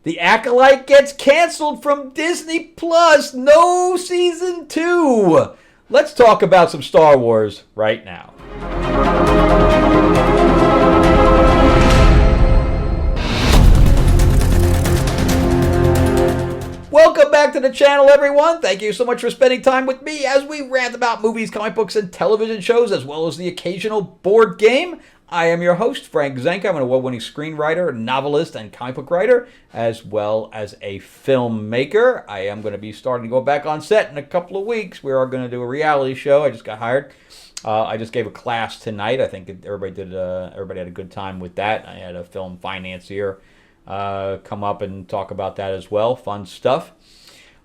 The Acolyte gets canceled from Disney Plus. No season 2. Let's talk about some Star Wars right now. Welcome back to the channel, everyone. Thank you so much for spending time with me as we rant about movies, comic books, and television shows, as well as the occasional board game. I am your host, Frank Zenka. I'm an award-winning screenwriter, novelist, and comic book writer, as well as a filmmaker. I am going to be starting to go back on set in a couple of weeks. We are going to do a reality show. I just got hired. I just gave a class tonight. I think everybody had a good time with that. I had a film financier come up and talk about that as well. Fun stuff.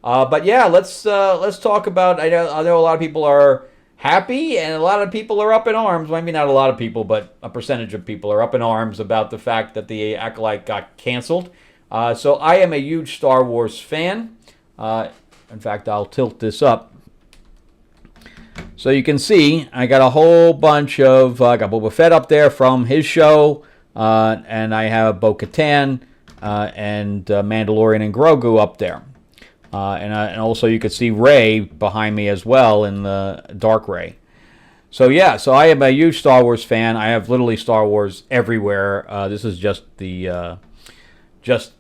But yeah, let's talk about. I know a lot of people are happy and a lot of people are up in arms. Maybe not a lot of people, but a percentage of people are up in arms about the fact that the Acolyte got canceled. So I am a huge Star Wars fan. In fact, I'll tilt this up so you can see. I got a whole bunch of. I got Boba Fett up there from his show. And I have Bo-Katan and Mandalorian and Grogu up there. And also you could see Rey behind me as well in the Dark Rey. So yeah, so I am a huge Star Wars fan. I have literally Star Wars everywhere. This is just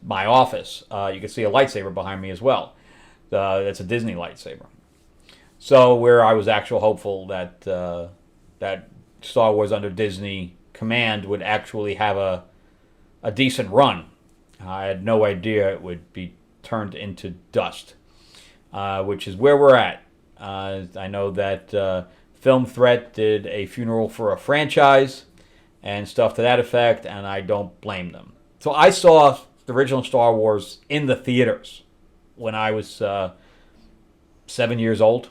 my office. You can see a lightsaber behind me as well. That's a Disney lightsaber. So where I was actually hopeful that that Star Wars under Disney command would actually have a decent run. I had no idea it would be turned into dust, which is where we're at. I know that Film Threat did a funeral for a franchise and stuff to that effect, and I don't blame them. So I saw the original Star Wars in the theaters when I was 7 years old,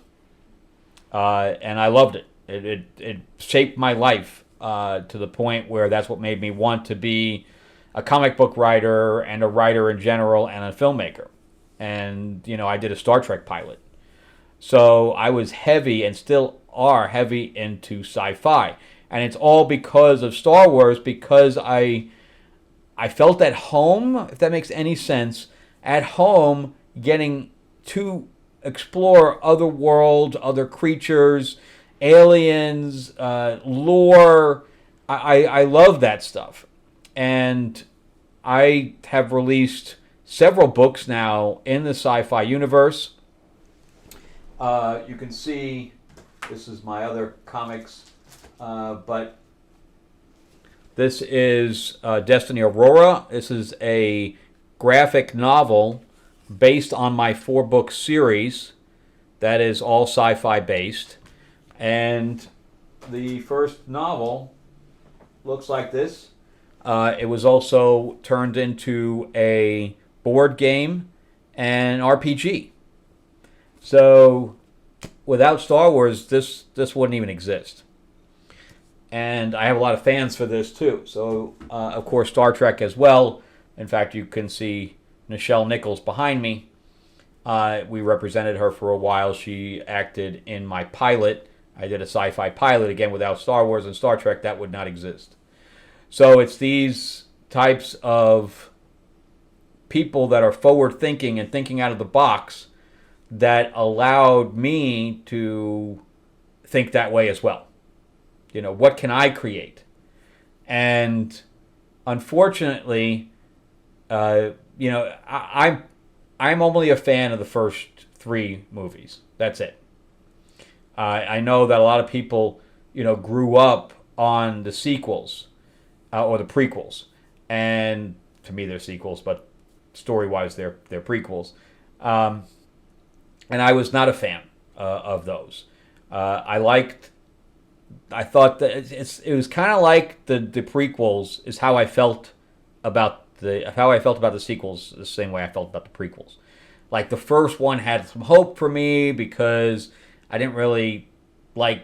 and I loved it. It shaped my life. To the point where that's what made me want to be a comic book writer and a writer in general and a filmmaker. And, I did a Star Trek pilot. So I was heavy and still are heavy into sci-fi. And it's all because of Star Wars, because I felt at home, if that makes any sense, at home getting to explore other worlds, other creatures, aliens, lore. I love that stuff. And I have released several books now in the sci-fi universe. You can see, this is my other comics, but this is Destiny Aurora. This is a graphic novel based on my 4-book series that is all sci-fi based. And the first novel looks like this. It was also turned into a board game and RPG. So without Star Wars, this wouldn't even exist. And I have a lot of fans for this too. So of course Star Trek as well. In fact, you can see Nichelle Nichols behind me. We represented her for a while. She acted in my pilot. I did a sci-fi pilot. Again, without Star Wars and Star Trek, that would not exist. So it's these types of people that are forward-thinking and thinking out of the box that allowed me to think that way as well. What can I create? And unfortunately, I'm only a fan of the first 3 movies. That's it. I know that a lot of people, grew up on the sequels or the prequels, and to me they're sequels, but story-wise they're prequels. And I was not a fan of those. I thought that it was kind of like the prequels is how I felt about the sequels, the same way I felt about the prequels. Like the first one had some hope for me because I didn't really like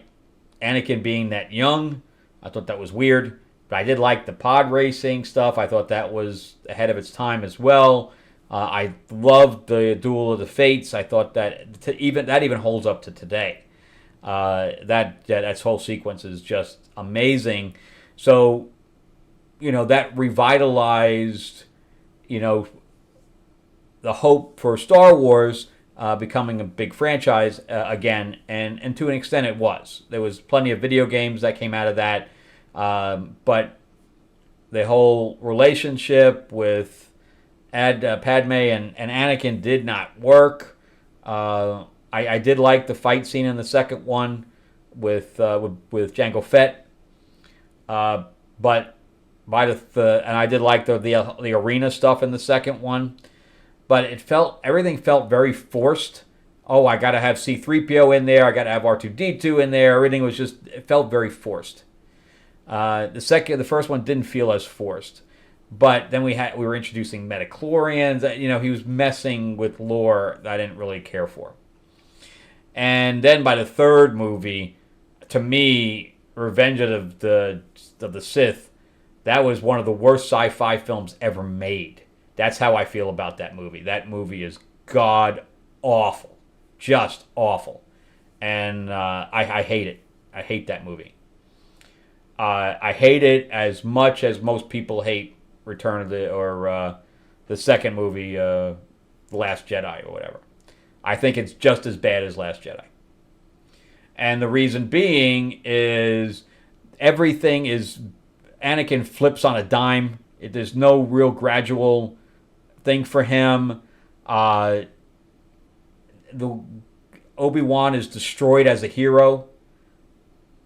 Anakin being that young. I thought that was weird. But I did like the pod racing stuff. I thought that was ahead of its time as well. I loved the Duel of the Fates. I thought that even holds up to today. That whole sequence is just amazing. So, that revitalized, the hope for Star Wars becoming a big franchise again, and to an extent it was. There was plenty of video games that came out of that, but the whole relationship with Padme and Anakin did not work. I did like the fight scene in the second one with Jango Fett, but by and I did like the arena stuff in the second one, but everything felt very forced. Oh, I got to have C-3PO in there. I got to have R2-D2 in there. Everything was it felt very forced. The first one didn't feel as forced, but then we were introducing metachlorians. He was messing with lore that I didn't really care for. And then by the third movie, to me, Revenge of the Sith, that was one of the worst sci-fi films ever made. That's how I feel about that movie. That movie is god awful, just awful, and I hate it. I hate that movie. I hate it as much as most people hate Return of the second movie, The Last Jedi or whatever. I think it's just as bad as Last Jedi. And the reason being is everything is Anakin flips on a dime. There's no real gradual thing for him. The Obi-Wan is destroyed as a hero.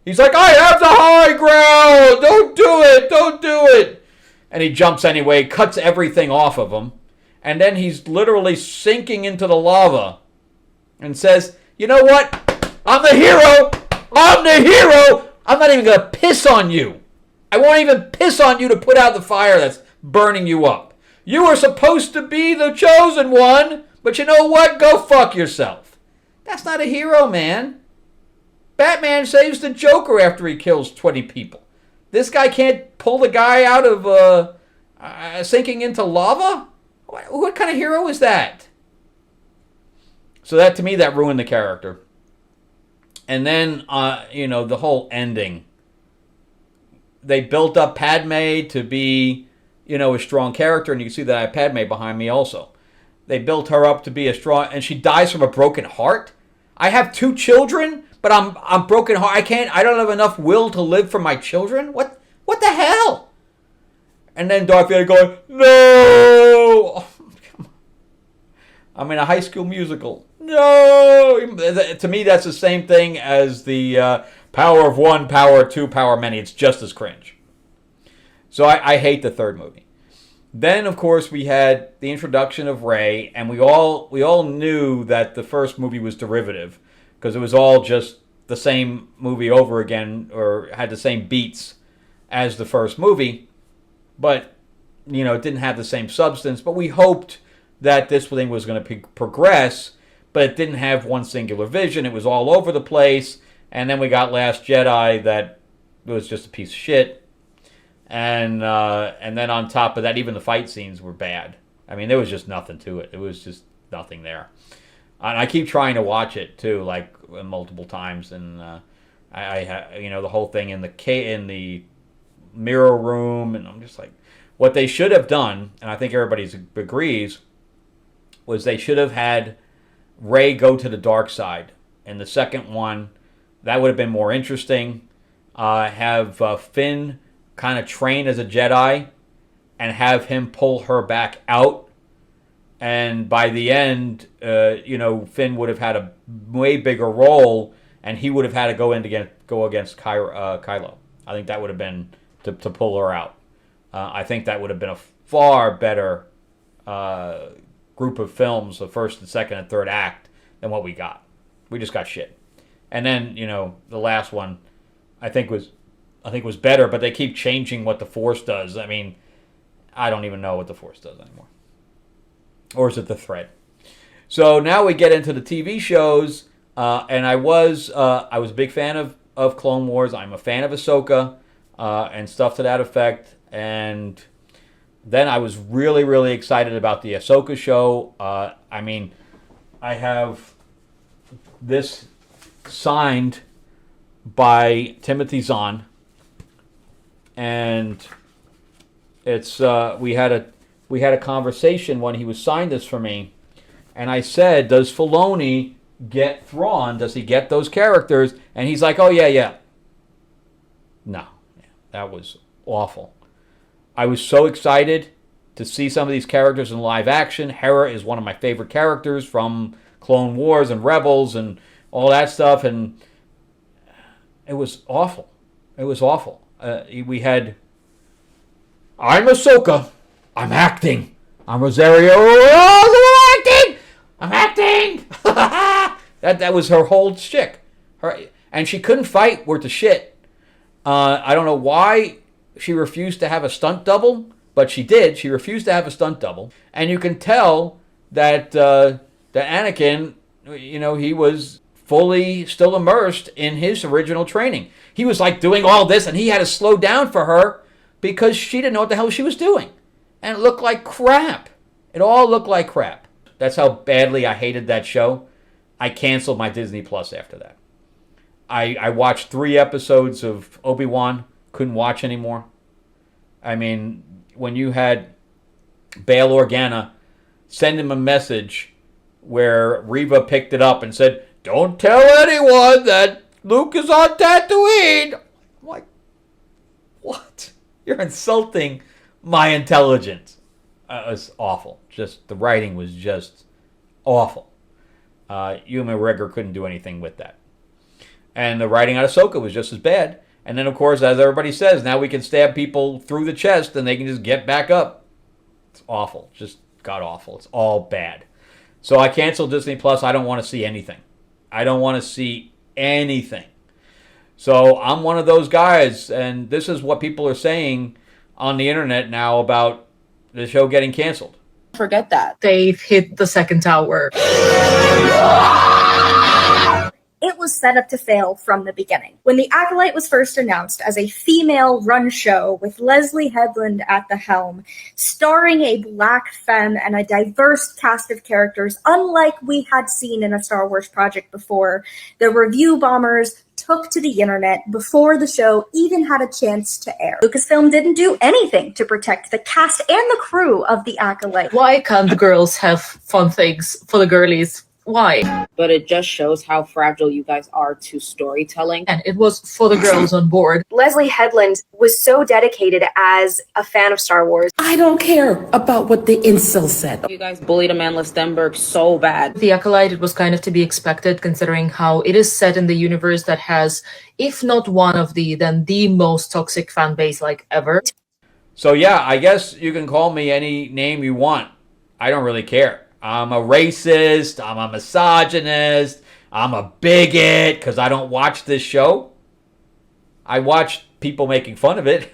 He's like, I have the high ground. Don't do it. Don't do it. And he jumps anyway, cuts everything off of him. And then he's literally sinking into the lava and says, you know what? I'm the hero. I'm the hero. I'm not even going to piss on you. I won't even piss on you to put out the fire that's burning you up. You were supposed to be the chosen one, but you know what? Go fuck yourself. That's not a hero, man. Batman saves the Joker after he kills 20 people. This guy can't pull the guy out of sinking into lava? What kind of hero is that? So that, to me, that ruined the character. And then, the whole ending. They built up Padme to be, a strong character, and you can see that I have Padme behind me also. They built her up to be a strong, and she dies from a broken heart. I have 2 children, but I'm broken heart. I don't have enough will to live for my children. What the hell? And then Darth Vader going, no. Oh, come on. I'm in a High School Musical. No. To me, that's the same thing as the power of one, power of two, power of many. It's just as cringe. So I hate the third movie. Then, of course, we had the introduction of Rey, and we all knew that the first movie was derivative because it was all just the same movie over again, or had the same beats as the first movie, but it didn't have the same substance. But we hoped that this thing was going to progress, but it didn't have one singular vision. It was all over the place, and then we got Last Jedi that was just a piece of shit. And then on top of that, even the fight scenes were bad. I mean, there was just nothing to it. It was just nothing there. And I keep trying to watch it too, like multiple times. And the whole thing in the mirror room, and I'm just like, what they should have done, and I think everybody agrees, was they should have had Rey go to the dark side. In the second one, that would have been more interesting. Have Finn kind of train as a Jedi and have him pull her back out. And by the end, Finn would have had a way bigger role, and he would have had to go against Kylo. I think that would have been to pull her out. I think that would have been a far better group of films, the first and second and third act, than what we got. We just got shit. And then, the last one, I think was better, but they keep changing what the Force does. I mean, I don't even know what the Force does anymore. Or is it the thread? So now we get into the TV shows, and I was a big fan of Clone Wars. I'm a fan of Ahsoka and stuff to that effect. And then I was really, really excited about the Ahsoka show. I have this signed by Timothy Zahn. And it's we had a conversation when he was signed this for me, And I said, does Filoni get Thrawn? Does he get those characters? And he's like, oh, yeah. No, that was awful. I was so excited to see some of these characters in live action. Hera is one of my favorite characters from Clone Wars and Rebels and all that stuff. And it was awful. It was awful. We had, I'm Ahsoka. I'm acting. I'm Rosario. Oh, I'm acting. That was her whole shtick. And she couldn't fight worth a shit. I don't know why she refused to have a stunt double, but she did. She refused to have a stunt double. And you can tell that that Anakin, he was fully still immersed in his original training. He was like doing all this, and he had to slow down for her because she didn't know what the hell she was doing. And it looked like crap. It all looked like crap. That's how badly I hated that show. I canceled my Disney Plus after that. I watched 3 episodes of Obi-Wan, couldn't watch anymore. I mean, when you had Bail Organa send him a message where Reva picked it up and said, don't tell anyone that Luke is on Tatooine. I'm like, what? You're insulting my intelligence. It was awful. Just the writing was just awful. Ewan McGregor couldn't do anything with that. And the writing on Ahsoka was just as bad. And then, of course, as everybody says, now we can stab people through the chest and they can just get back up. It's awful. Just god awful. It's all bad. So I canceled Disney Plus. I don't want to see anything. I don't want to see anything. So I'm one of those guys, and this is what people are saying on the internet now about the show getting canceled. Forget that. They've hit the second tower. It was set up to fail from the beginning. When The Acolyte was first announced as a female-run show with Leslie Headland at the helm, starring a black femme and a diverse cast of characters, unlike we had seen in a Star Wars project before, the review bombers took to the internet before the show even had a chance to air. Lucasfilm didn't do anything to protect the cast and the crew of The Acolyte. Why can't the girls have fun things for the girlies? Why? But it just shows how fragile you guys are to storytelling. And it was for the girls on board. Leslie Headland was so dedicated as a fan of Star Wars. I don't care about what the incel said. You guys bullied Amanda Stenberg so bad. The Acolyte, it was kind of to be expected considering how it is set in the universe that has, if not one of then the most toxic fan base like ever. So yeah, I guess you can call me any name you want. I don't really care. I'm a racist, I'm a misogynist, I'm a bigot because I don't watch this show. I watch people making fun of it.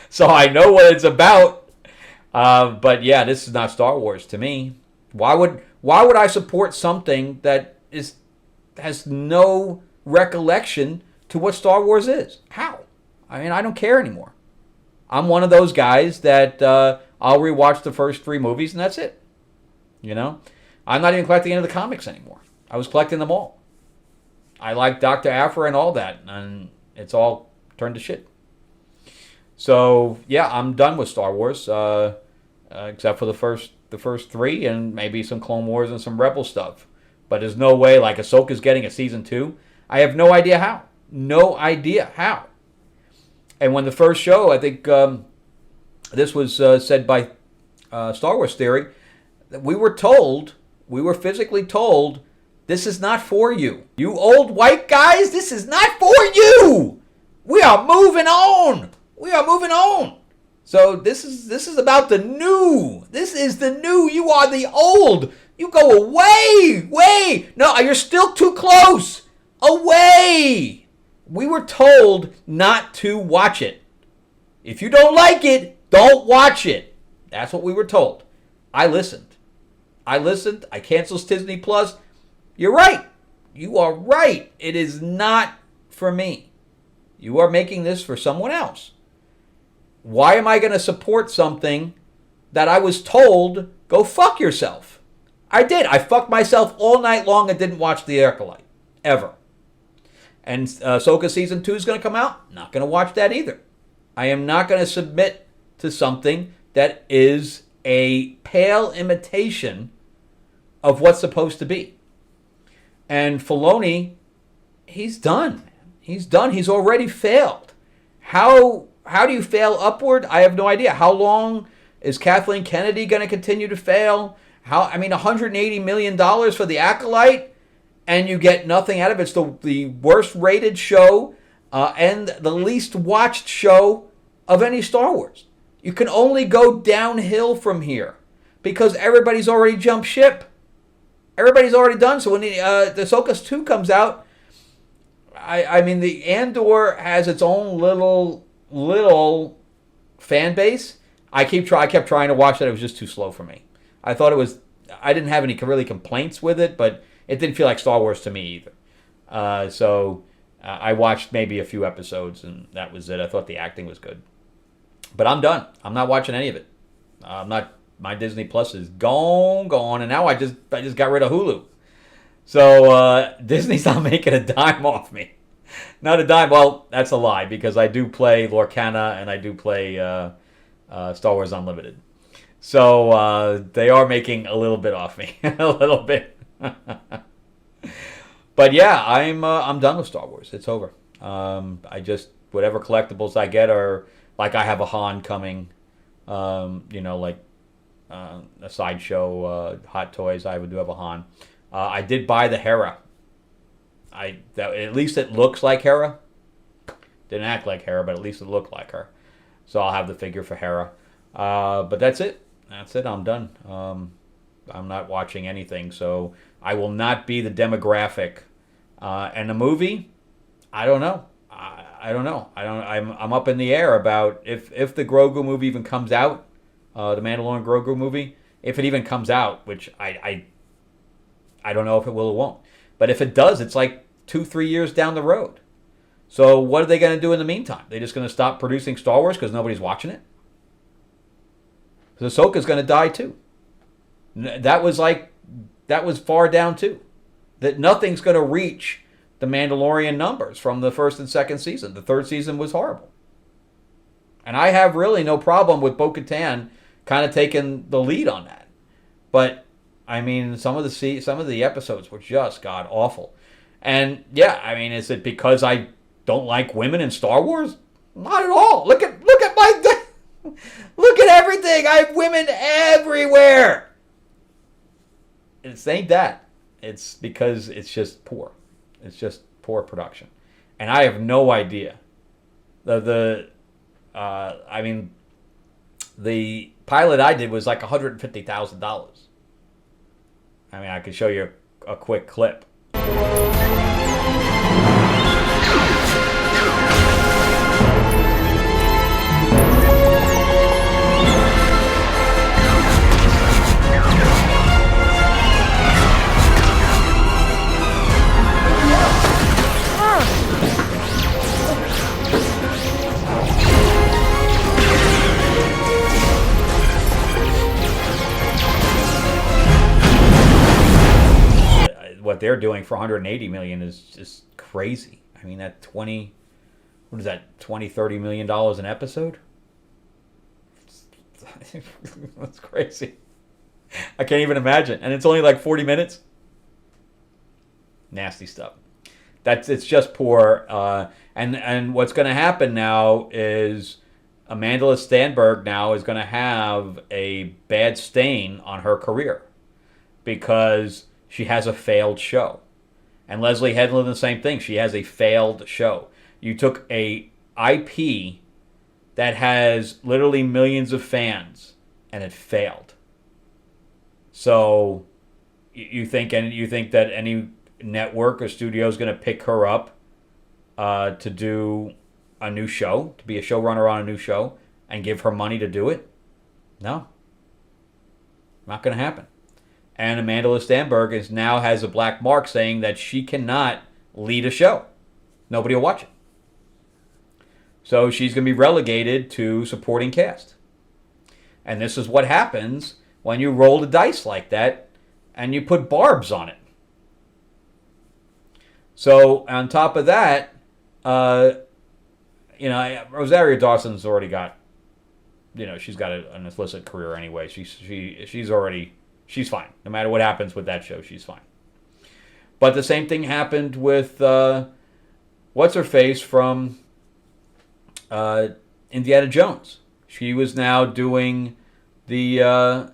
So I know what it's about. But yeah, this is not Star Wars to me. Why would I support something that has no recollection to what Star Wars is? How? I mean, I don't care anymore. I'm one of those guys that I'll rewatch the first 3 movies and that's it. I'm not even collecting any of the comics anymore. I was collecting them all. I like Dr. Aphra and all that, and it's all turned to shit. So yeah, I'm done with Star Wars, except for the first 3 and maybe some Clone Wars and some Rebel stuff. But there's no way like Ahsoka's getting a season 2. I have no idea how. No idea how. And when the first show, I think this was said by Star Wars Theory, that we were physically told, this is not for you. You old white guys, this is not for you. We are moving on. We are moving on. So this is about the new. This is the new. You are the old. You go away. Way. No, you're still too close. Away. We were told not to watch it. If you don't like it, don't watch it. That's what we were told. I listened. I canceled Disney Plus. You're right. You are right. It is not for me. You are making this for someone else. Why am I going to support something that I was told, go fuck yourself? I did. I fucked myself all night long and didn't watch The Acolyte. Ever. And Ahsoka Season 2 is going to come out. Not going to watch that either. I am not going to submit to something that is a pale imitation of what's supposed to be. And Filoni, he's done. He's done. He's already failed. How do you fail upward? I have no idea. How long is Kathleen Kennedy going to continue to fail? $180 million for the Acolyte, and you get nothing out of it. It's the worst rated show and the least watched show of any Star Wars. You can only go downhill from here because everybody's already jumped ship. Everybody's already done. So when the Ahsoka 2 comes out, the Andor has its own little fan base. I kept trying to watch that. It was just too slow for me. I didn't have any really complaints with it, but it didn't feel like Star Wars to me either. So I watched maybe a few episodes, and that was it. I thought the acting was good. But I'm done. I'm not watching any of it. My Disney Plus is gone, and now I just got rid of Hulu. So Disney's not making a dime off me. Not a dime. Well, that's a lie, because I do play Lorcana and I do play Star Wars Unlimited. So they are making a little bit off me, a little bit. But yeah, I'm done with Star Wars. It's over. Whatever collectibles I get are like, I have a Han coming, like a sideshow Hot Toys. I do have a Han. I did buy the Hera. At least it looks like Hera. Didn't act like Hera, but at least it looked like her. So I'll have the figure for Hera. But that's it. That's it. I'm done. I'm not watching anything. So I will not be the demographic. And the movie, I don't know. I don't know. I'm up in the air about if the Grogu movie even comes out, the Mandalorian Grogu movie. If it even comes out, which I don't know if it will or won't. But if it does, it's like 2-3 years down the road. So what are they going to do in the meantime? They just going to stop producing Star Wars because nobody's watching it? Because Ahsoka's going to die too. That was far down too. That nothing's going to reach the Mandalorian numbers from the first and second season. The third season was horrible. And I have really no problem with Bo-Katan kind of taking the lead on that. But some of the episodes were just god awful. And yeah, is it because I don't like women in Star Wars? Not at all. Look at my look at everything. I have women everywhere. It ain't that. It's because it's just poor. It's just poor production. And I have no idea. The pilot I did was like $150,000. I could show you a quick clip. What they're doing for $180 million is just crazy. That $20 $30 million an episode? That's crazy. I can't even imagine. And it's only like 40 minutes. Nasty stuff. It's just poor. And what's going to happen now is Amanda Stenberg now is going to have a bad stain on her career because she has a failed show. And Leslie Headland, the same thing. She has a failed show. You took a IP that has literally millions of fans, and it failed. So you think that any network or studio is going to pick her up to do a new show, to be a showrunner on a new show, and give her money to do it? No. Not going to happen. And Amanda Stenberg now has a black mark saying that she cannot lead a show. Nobody will watch it. So she's going to be relegated to supporting cast. And this is what happens when you roll the dice like that and you put barbs on it. So on top of that, Rosario Dawson's already got, she's got an illicit career anyway. She's already she's fine. No matter what happens with that show, she's fine. But the same thing happened with what's-her-face from Indiana Jones. She was now doing the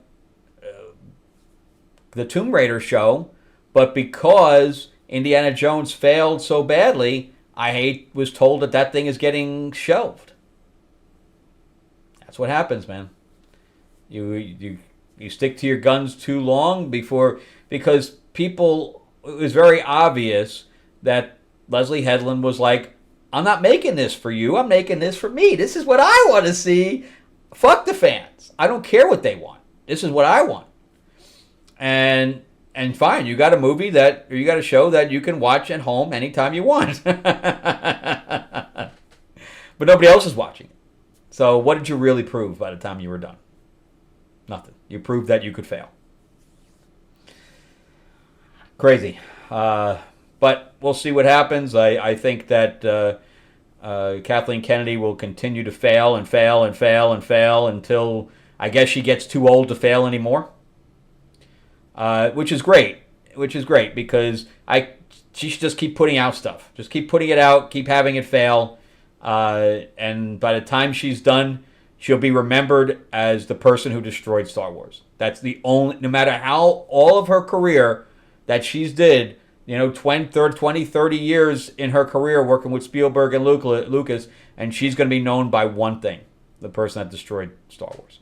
Tomb Raider show, but because Indiana Jones failed so badly, I was told that thing is getting shelved. That's what happens, man. You stick to your guns too long because people, it was very obvious that Leslie Headland was like, I'm not making this for you. I'm making this for me. This is what I want to see. Fuck the fans. I don't care what they want. This is what I want. And fine, you got a movie or you got a show that you can watch at home anytime you want. But nobody else is watching it. So what did you really prove by the time you were done? Nothing. You proved that you could fail. Crazy. But we'll see what happens. I think that Kathleen Kennedy will continue to fail and fail and fail and fail until I guess she gets too old to fail anymore. Which is great. Because she should just keep putting out stuff. Just keep putting it out. Keep having it fail. And by the time she's done, she'll be remembered as the person who destroyed Star Wars. That's the only, no matter how all of her career that she's did, 20, 30 years in her career working with Spielberg and Lucas, and she's going to be known by one thing: the person that destroyed Star Wars.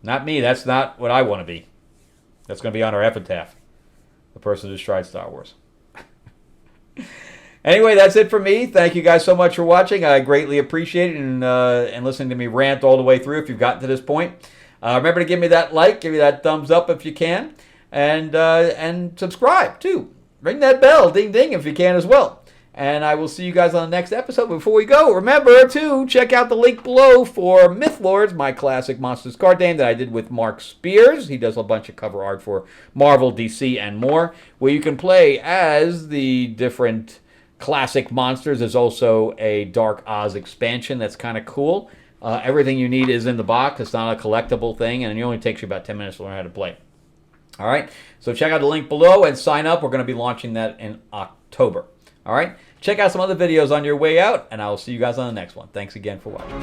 Not me. That's not what I want to be. That's going to be on her epitaph. The person who destroyed Star Wars. Anyway, that's it for me. Thank you guys so much for watching. I greatly appreciate it and listening to me rant all the way through if you've gotten to this point. Remember to give me that like, give me that thumbs up if you can, and subscribe too. Ring that bell, ding ding, if you can as well. And I will see you guys on the next episode. Before we go, remember to check out the link below for Mythlords, my classic Monsters card game that I did with Mark Spears. He does a bunch of cover art for Marvel, DC, and more, where you can play as the different classic monsters. There's also a Dark Oz expansion that's kind of cool. Everything you need is in the box. It's not a collectible thing, and it only takes you about 10 minutes to learn how to play. All right, so check out the link below and sign up. We're going to be launching that in October. All right, check out some other videos on your way out, and I will see you guys on the next one. Thanks again for watching.